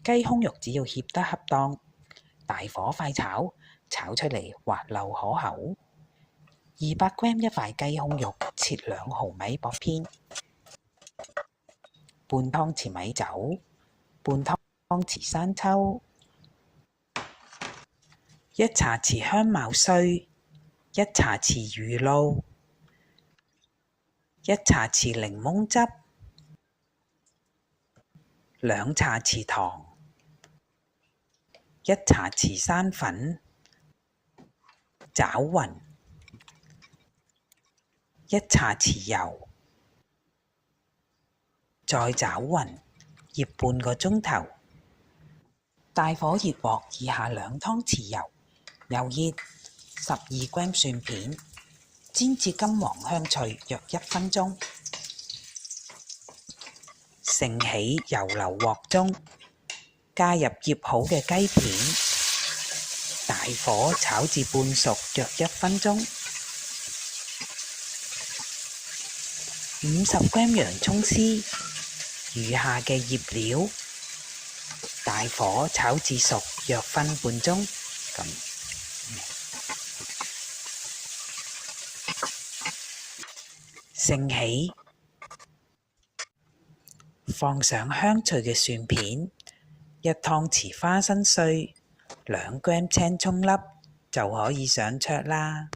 雞胸肉只要醃得恰當，大火快炒，炒出嚟滑溜可口。200g 一塊雞胸肉，切2毫米薄片，半湯匙米酒，半湯匙生抽，1茶匙香茅碎，1茶匙魚露，1茶匙檸檬汁，2茶匙糖，1茶匙生粉，攪勻，1茶匙油，再攪勻，醃半個鐘頭。大火熱鑊，以下2湯匙油，油熱，12g 蒜片，煎至金黃香脆，約1分鐘。盛起，油流鑊中，加入醃好嘅雞片，大火炒至半熟，約1分鐘。50g 洋蔥絲，餘下嘅醃料，大火炒至熟，約分半鐘。盛起，放上香脆嘅蒜片，1湯匙花生碎，2g 青蔥粒，就可以上桌啦。